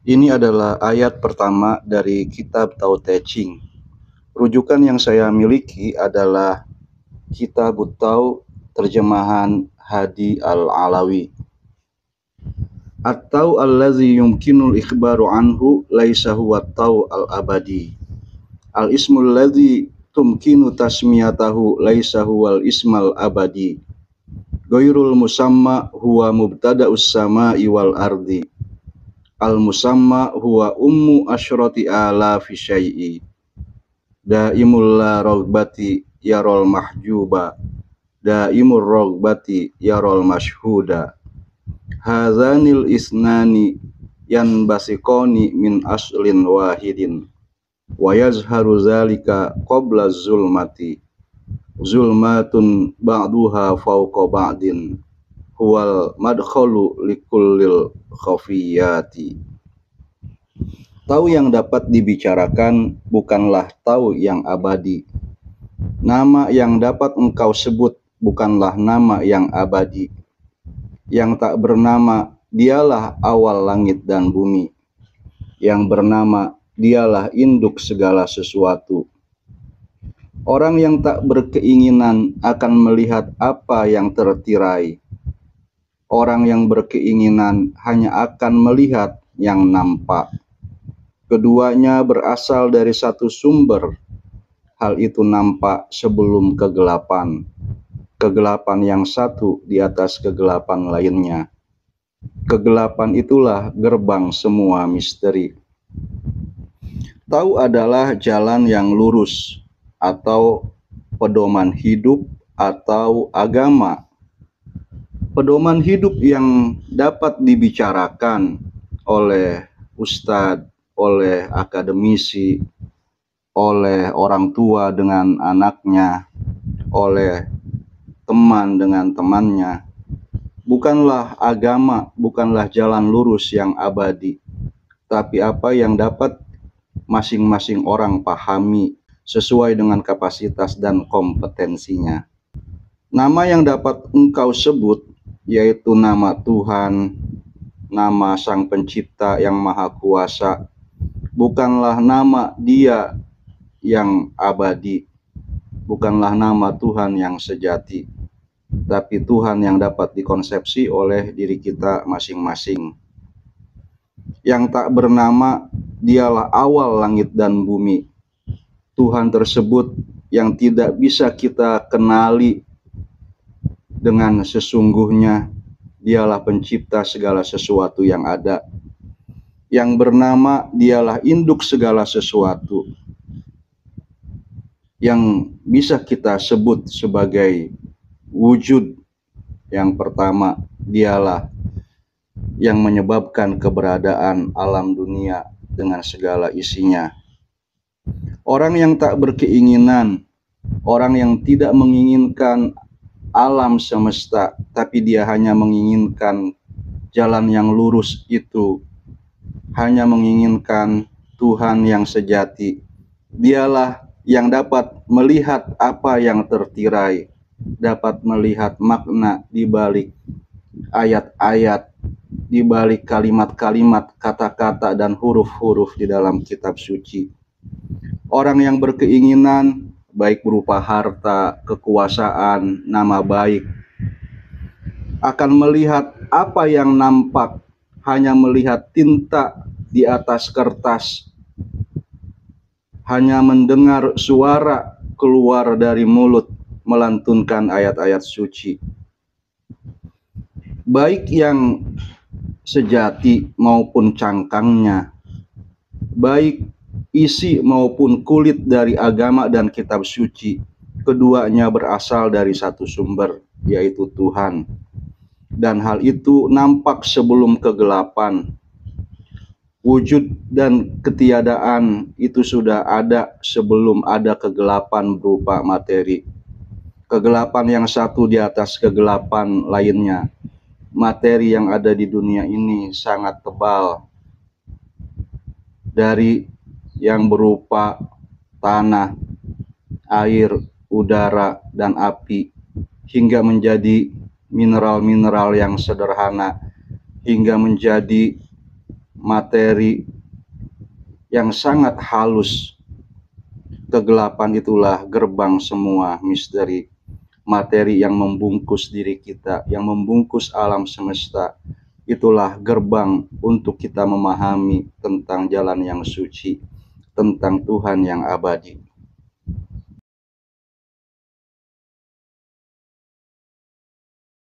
Ini adalah ayat pertama dari kitab Tao Te Ching. Rujukan yang saya miliki adalah Kitab Tao terjemahan Hadi Al-Alawi. At-Tao allazi yumkinul ikhbaru anhu laisa huwa Tao al-abadi. Al-ismul ladzi tumkinu tasmiyatahu laisa huwal ismal abadi. Ghairul musamma huwa mubtada'us sama'i wal ardi. Al-musamma huwa ummu asyrati alafi syai'i. Daimul la rogbati yarol mahjuba. Daimul rogbati yarol mashhuda. Hazanil isnani yanbasikoni min aslin wahidin. Wa yazharu zalika qabla zulmati. Zulmatun ba'duha fawqa ba'din. Huwal madkhalu likullil khafiyati. Tao yang dapat dibicarakan bukanlah tao yang abadi. Nama yang dapat engkau sebut bukanlah nama yang abadi. Yang tak bernama dialah awal langit dan bumi. Yang bernama dialah induk segala sesuatu. Orang yang tak berkeinginan akan melihat apa yang tertirai. Orang yang berkeinginan hanya akan melihat yang nampak. Keduanya berasal dari satu sumber. Hal itu nampak sebelum kegelapan. Kegelapan yang satu di atas kegelapan lainnya. Kegelapan itulah gerbang semua misteri. Tao adalah jalan yang lurus, atau pedoman hidup, atau agama. Pedoman hidup yang dapat dibicarakan oleh ustadz, oleh akademisi, oleh orang tua dengan anaknya, oleh teman dengan temannya. Bukanlah agama, bukanlah jalan lurus yang abadi, tapi apa yang dapat masing-masing orang pahami sesuai dengan kapasitas dan kompetensinya. Nama yang dapat engkau sebut yaitu nama Tuhan, nama Sang Pencipta yang Maha Kuasa, bukanlah nama Dia yang abadi, bukanlah nama Tuhan yang sejati, tapi Tuhan yang dapat dikonsepsi oleh diri kita masing-masing. Yang tak bernama dialah awal langit dan bumi. Tuhan tersebut yang tidak bisa kita kenali dengan sesungguhnya, dialah pencipta segala sesuatu yang ada. Yang bernama dialah induk segala sesuatu. Yang bisa kita sebut sebagai wujud. Yang pertama, dialah yang menyebabkan keberadaan alam dunia dengan segala isinya. Orang yang tak berkeinginan, orang yang tidak menginginkan alam semesta, tapi dia hanya menginginkan jalan yang lurus itu, hanya menginginkan Tuhan yang sejati. Dialah yang dapat melihat apa yang tertirai, dapat melihat makna di balik ayat-ayat, di balik kalimat-kalimat, kata-kata, dan huruf-huruf di dalam kitab suci. Orang yang berkeinginan, baik berupa harta, kekuasaan, nama baik, akan melihat apa yang nampak, hanya melihat tinta di atas kertas, hanya mendengar suara keluar dari mulut melantunkan ayat-ayat suci. Baik yang sejati maupun cangkangnya, baik isi maupun kulit dari agama dan kitab suci, keduanya berasal dari satu sumber, yaitu Tuhan. Dan hal itu nampak sebelum kegelapan. Wujud dan ketiadaan itu sudah ada sebelum ada kegelapan berupa materi. Kegelapan yang satu di atas kegelapan lainnya. Materi yang ada di dunia ini sangat tebal. Dari yang berupa tanah, air, udara, dan api, hingga menjadi mineral-mineral yang sederhana, hingga menjadi materi yang sangat halus. Kegelapan itulah gerbang semua misteri. Materi yang membungkus diri kita, yang membungkus alam semesta. Itulah gerbang untuk kita memahami tentang jalan yang suci, tentang Tuhan yang abadi.